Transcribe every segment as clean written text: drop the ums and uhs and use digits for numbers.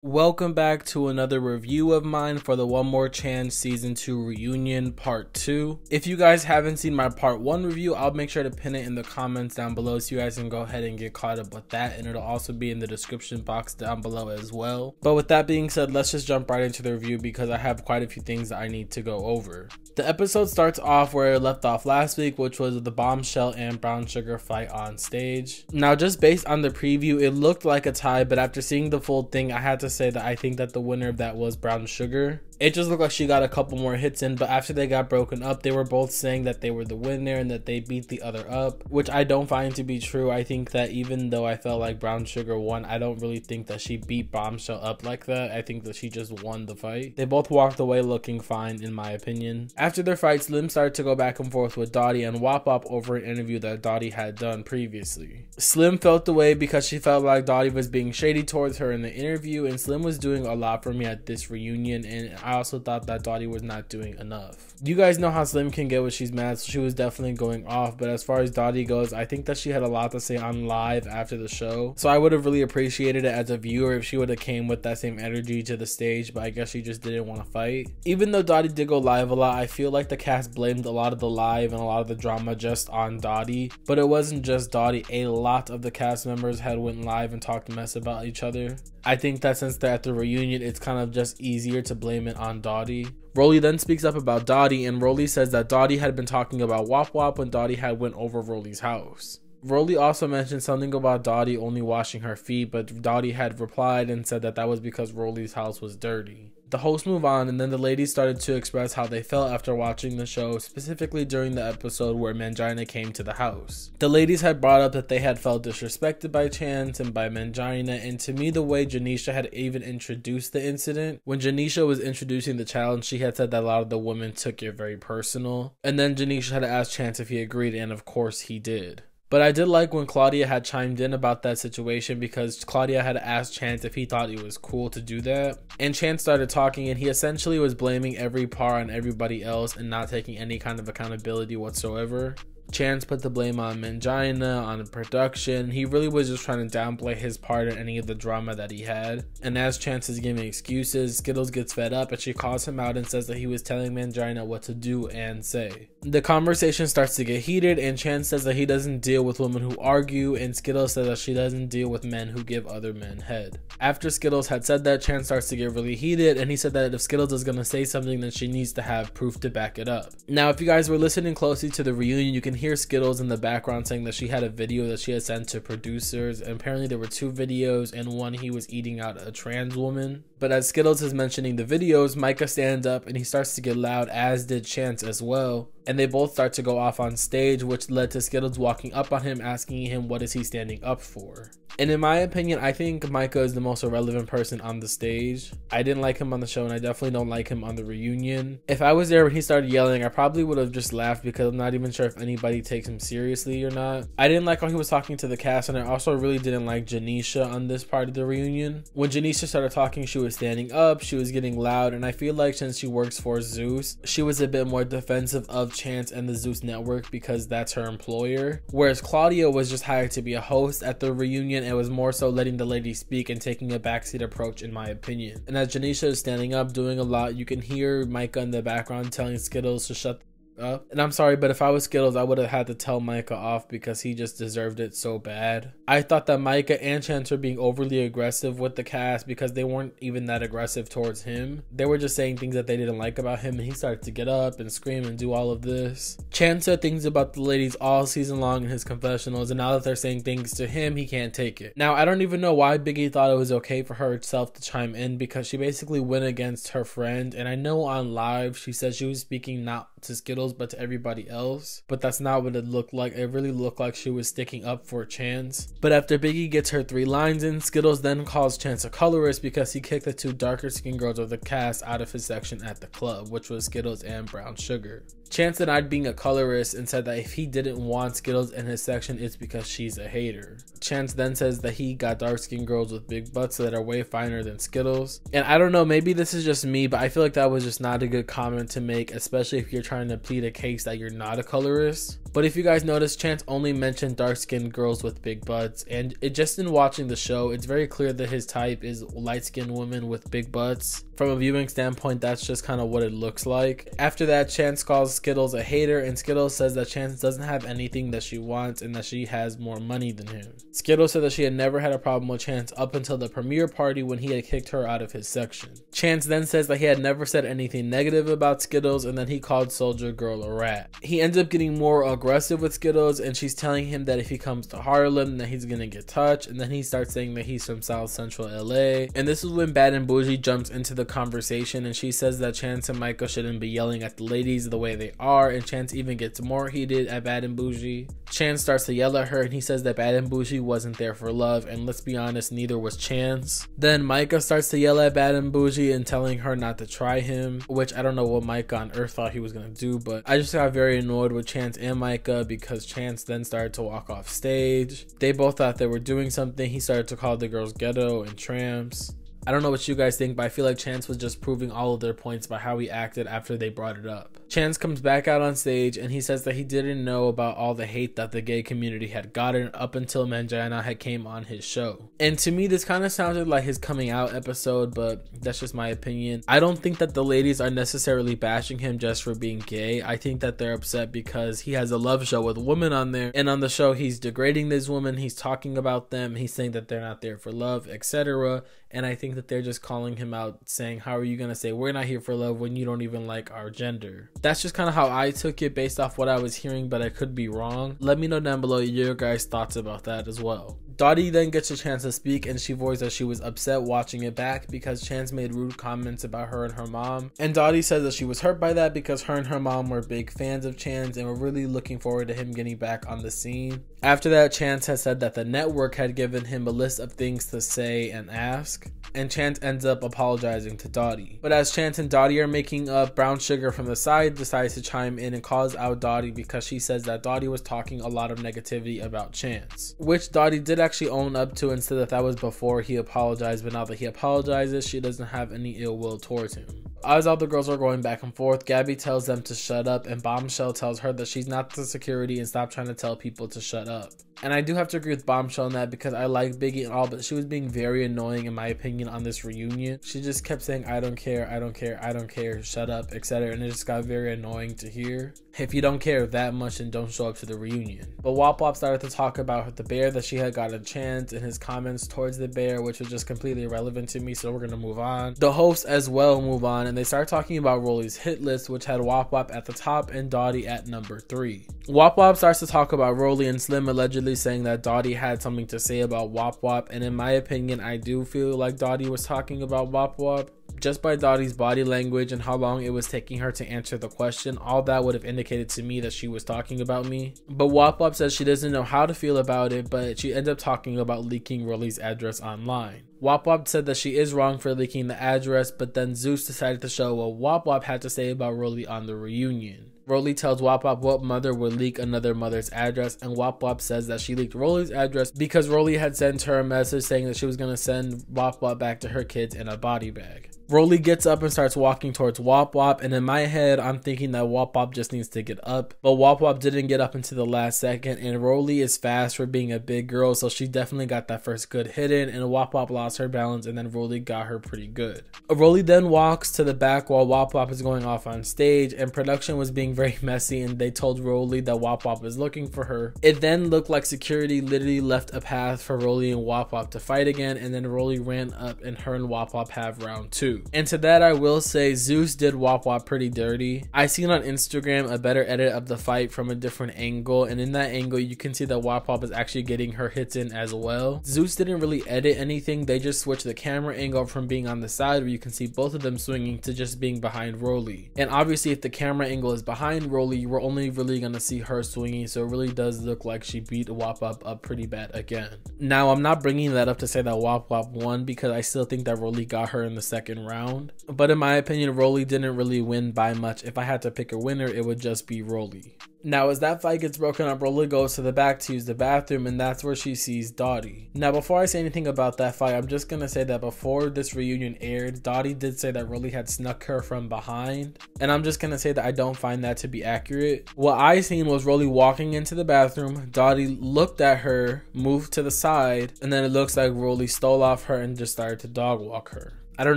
Welcome back to another review of mine for the One More Chance Season 2 Reunion Part 2. If you guys haven't seen my Part 1 review, I'll make sure to pin it in the comments down below so you guys can go ahead and get caught up with that, and it'll also be in the description box down below as well. But with that being said, let's just jump right into the review because I have quite a few things that I need to go over. The episode starts off where it left off last week, which was the Bombshell and Brown Sugar fight on stage. Now, just based on the preview, it looked like a tie, but after seeing the full thing, I had to say that I think that the winner of that was Brown Sugar. It just looked like she got a couple more hits in, but after they got broken up, they were both saying that they were the winner and that they beat the other up, which I don't find to be true. I think that even though I felt like Brown Sugar won, I don't really think that she beat Bombshell up like that. I think that she just won the fight. They both walked away looking fine in my opinion. After their fight, Slim started to go back and forth with Dottie and Wop Wop over an interview that Dottie had done previously. Slim felt the way because she felt like Dottie was being shady towards her in the interview, and Slim was doing a lot for me at this reunion, and I also thought that Dottie was not doing enough. You guys know how Slim can get when she's mad, so she was definitely going off, but as far as Dottie goes, I think that she had a lot to say on live after the show, so I would have really appreciated it as a viewer if she would have came with that same energy to the stage, but I guess she just didn't want to fight. Even though Dottie did go live a lot, I feel like the cast blamed a lot of the live and a lot of the drama just on Dottie, but it wasn't just Dottie. A lot of the cast members had went live and talked mess about each other. I think that since they're at the reunion, it's kind of just easier to blame it on Dottie. Rolly then speaks up about Dottie, and Rolly says that Dottie had been talking about Wop Wop when Dottie had went over Rolly's house. Rolly also mentioned something about Dottie only washing her feet, but Dottie had replied and said that that was because Rolly's house was dirty. The hosts move on, and then the ladies started to express how they felt after watching the show, specifically during the episode where Mangina came to the house. The ladies had brought up that they had felt disrespected by Chance and by Mangina, and to me the way Janisha had even introduced the incident, when Janisha was introducing the challenge, she had said that a lot of the women took it very personal, and then Janisha had asked Chance if he agreed, and of course he did. But I did like when Claudia had chimed in about that situation because Claudia had asked Chance if he thought it was cool to do that. And Chance started talking, and he essentially was blaming every part on everybody else and not taking any kind of accountability whatsoever. Chance put the blame on Mangina, on the production. He really was just trying to downplay his part in any of the drama that he had. And as Chance is giving excuses, Skittles gets fed up and she calls him out and says that he was telling Mangina what to do and say. The conversation starts to get heated, and Chance says that he doesn't deal with women who argue, and Skittles says that she doesn't deal with men who give other men head. After Skittles had said that, Chance starts to get really heated, and he said that if Skittles is going to say something, then she needs to have proof to back it up. Now, if you guys were listening closely to the reunion, you can hear Skittles in the background saying that she had a video that she had sent to producers, and apparently there were two videos, and one he was eating out a trans woman. But as Skittles is mentioning the videos, Micah stands up and he starts to get loud, as did Chance as well. And they both start to go off on stage, which led to Skittles walking up on him, asking him what is he standing up for. And in my opinion, I think Micah is the most irrelevant person on the stage. I didn't like him on the show, and I definitely don't like him on the reunion. If I was there when he started yelling, I probably would have just laughed because I'm not even sure if anybody takes him seriously or not. I didn't like how he was talking to the cast, and I also really didn't like Janisha on this part of the reunion. When Janisha started talking, she was standing up, she was getting loud, and I feel like since she works for Zeus, she was a bit more defensive of Chance and the Zeus network because that's her employer. Whereas Claudia was just hired to be a host at the reunion and was more so letting the ladies speak and taking a backseat approach in my opinion. And as Janisha is standing up doing a lot, you can hear Micah in the background telling Skittles to shut up. And I'm sorry, but if I was Skittles, I would have had to tell Micah off because he just deserved it so bad. I thought that Micah and Chance were being overly aggressive with the cast because they weren't even that aggressive towards him. They were just saying things that they didn't like about him, and he started to get up and scream and do all of this. Chance said things about the ladies all season long in his confessionals, and now that they're saying things to him, he can't take it. Now, I don't even know why Biggie thought it was okay for herself to chime in because she basically went against her friend, and I know on live she said she was speaking not to Skittles but to everybody else, but that's not what it looked like. It really looked like she was sticking up for Chance. But after Biggie gets her 3 lines in, Skittles then calls Chance a colorist because he kicked the 2 darker skinned girls of the cast out of his section at the club, which was Skittles and Brown Sugar. Chance denied being a colorist and said that if he didn't want Skittles in his section, it's because she's a hater. Chance then says that he got dark-skinned girls with big butts that are way finer than Skittles. And I don't know, maybe this is just me, but I feel like that was just not a good comment to make, especially if you're trying to please plead a case that you're not a colorist. But if you guys notice, Chance only mentioned dark-skinned girls with big butts, and just in watching the show, it's very clear that his type is light-skinned women with big butts. From a viewing standpoint, that's just kind of what it looks like. After that, Chance calls Skittles a hater, and Skittles says that Chance doesn't have anything that she wants and that she has more money than him. Skittles said that she had never had a problem with Chance up until the premiere party when he had kicked her out of his section. Chance then says that he had never said anything negative about Skittles, and then he called Soldier Girl a rat. He ends up getting more aggressive with Skittles, and she's telling him that if he comes to Harlem that he's gonna get touched, and then he starts saying that he's from South Central LA. And this is when Bad and Bougie jumps into the conversation, and she says that Chance and Micah shouldn't be yelling at the ladies the way they are, and Chance even gets more heated at Bad and Bougie. Chance starts to yell at her, and he says that Bad and Bougie wasn't there for love, and let's be honest, neither was Chance. Then Micah starts to yell at Bad and Bougie and telling her not to try him, which I don't know what Micah on earth thought he was gonna do, but I just got very annoyed with Chance and Micah because Chance then started to walk off stage. They both thought they were doing something. He started to call the girls ghetto and tramps. I don't know what you guys think, but I feel like Chance was just proving all of their points by how he acted after they brought it up. Chance comes back out on stage and he says that he didn't know about all the hate that the gay community had gotten up until Mangina had came on his show. And to me, this kind of sounded like his coming out episode, but that's just my opinion. I don't think that the ladies are necessarily bashing him just for being gay. I think that they're upset because he has a love show with women on there, and on the show he's degrading these women, he's talking about them, he's saying that they're not there for love, etc. And I think that they're just calling him out, saying, how are you gonna say we're not here for love when you don't even like our gender? That's just kind of how I took it based off what I was hearing, but I could be wrong. Let me know down below your guys' thoughts about that as well. Dottie then gets a chance to speak, and she voiced that she was upset watching it back because Chance made rude comments about her and her mom. And Dottie says that she was hurt by that because her and her mom were big fans of Chance and were really looking forward to him getting back on the scene. After that, Chance has said that the network had given him a list of things to say and ask, and Chance ends up apologizing to Dottie. But as Chance and Dottie are making up, Brown Sugar from the side decides to chime in and calls out Dottie because she says that Dottie was talking a lot of negativity about Chance, which Dottie did actually own up to and said that that was before he apologized, but now that he apologizes, she doesn't have any ill will towards him. As all the girls are going back and forth, Gabby tells them to shut up, and Bombshell tells her that she's not the security and stop trying to tell people to shut up. And I do have to agree with Bombshell on that because I like Biggie and all, but she was being very annoying in my opinion on this reunion. She just kept saying, I don't care, I don't care, I don't care, shut up, etc. And it just got very annoying to hear. If you don't care that much, then don't show up to the reunion. But Wop Wop started to talk about the bear that she had gotten Chance and his comments towards the bear, which was just completely irrelevant to me, so we're gonna move on. The hosts as well move on, and they start talking about Rolly's hit list, which had Wop Wop at the top and Dottie at number 3. Wop Wop starts to talk about Rolly and Slim allegedly saying that Dottie had something to say about Wop Wop, and in my opinion, I do feel like Dottie was talking about Wop Wop. Just by Dottie's body language and how long it was taking her to answer the question, all that would have indicated to me that she was talking about me. But Wop Wop says she doesn't know how to feel about it, but she ends up talking about leaking Rolly's address online. Wop Wop said that she is wrong for leaking the address, but then Zeus decided to show what Wop Wop had to say about Rolly on the reunion. Rolly tells Wop Wop what mother would leak another mother's address, and Wop Wop says that she leaked Rolly's address because Rolly had sent her a message saying that she was going to send Wop Wop back to her kids in a body bag. Rolly gets up and starts walking towards Wop Wop, and in my head, I'm thinking that Wop Wop just needs to get up, but Wop Wop didn't get up until the last second, and Rolly is fast for being a big girl, so she definitely got that first good hit in, and Wop Wop lost her balance, and then Rolly got her pretty good. Rolly then walks to the back while Wop Wop is going off on stage, and production was being very messy, and they told Rolly that Wop Wop was looking for her. It then looked like security literally left a path for Rolly and Wop Wop to fight again, and then Rolly ran up, and her and Wop Wop have round 2. And to that I will say Zeus did Wop Wop pretty dirty. I seen on Instagram a better edit of the fight from a different angle, and in that angle you can see that Wop Wop is actually getting her hits in as well. Zeus didn't really edit anything, they just switched the camera angle from being on the side where you can see both of them swinging to just being behind Rolly. And obviously if the camera angle is behind Rolly, we're only really gonna see her swinging, so it really does look like she beat Wop Wop up pretty bad again. Now I'm not bringing that up to say that Wop Wop won because I still think that Rolly got her in the second round. But in my opinion, Rolly didn't really win by much. If I had to pick a winner, it would just be Rolly. Now, as that fight gets broken up, Rolly goes to the back to use the bathroom, and that's where she sees Dottie. Now, before I say anything about that fight, I'm just gonna say that before this reunion aired, Dottie did say that Rolly had snuck her from behind, and I'm just gonna say that I don't find that to be accurate. What I seen was Rolly walking into the bathroom, Dottie looked at her, moved to the side, and then it looks like Rolly stole off her and just started to dog walk her. I don't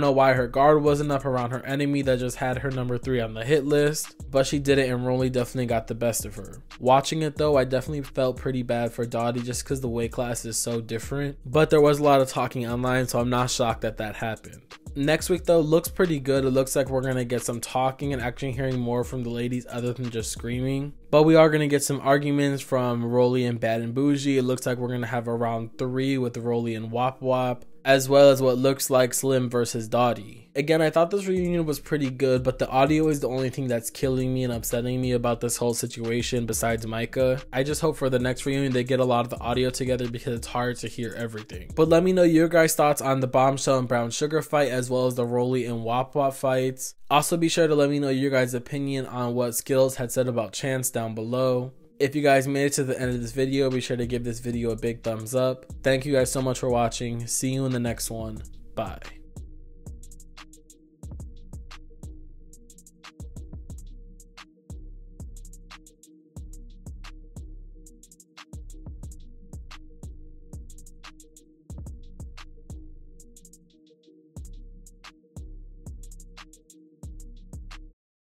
know why her guard wasn't up around her enemy that just had her number 3 on the hit list, but she did it and Rolly definitely got the best of her. Watching it though, I definitely felt pretty bad for Dottie just because the weight class is so different, but there was a lot of talking online, so I'm not shocked that that happened. Next week though looks pretty good. It looks like we're gonna get some talking and actually hearing more from the ladies other than just screaming. But we are gonna get some arguments from Rolly and Bad and Bougie. It looks like we're gonna have a round 3 with Rolly and Wop Wop, as well as what looks like Slim versus Dottie. Again, I thought this reunion was pretty good, but the audio is the only thing that's killing me and upsetting me about this whole situation besides Micah. I just hope for the next reunion they get a lot of the audio together because it's hard to hear everything. But let me know your guys' thoughts on the Bombshell and Brown Sugar fight, as well as the Rolly and Wop Wop fights. Also be sure to let me know your guys' opinion on what Skills had said about Chance down below. If you guys made it to the end of this video, be sure to give this video a big thumbs up. Thank you guys so much for watching. See you in the next one. Bye.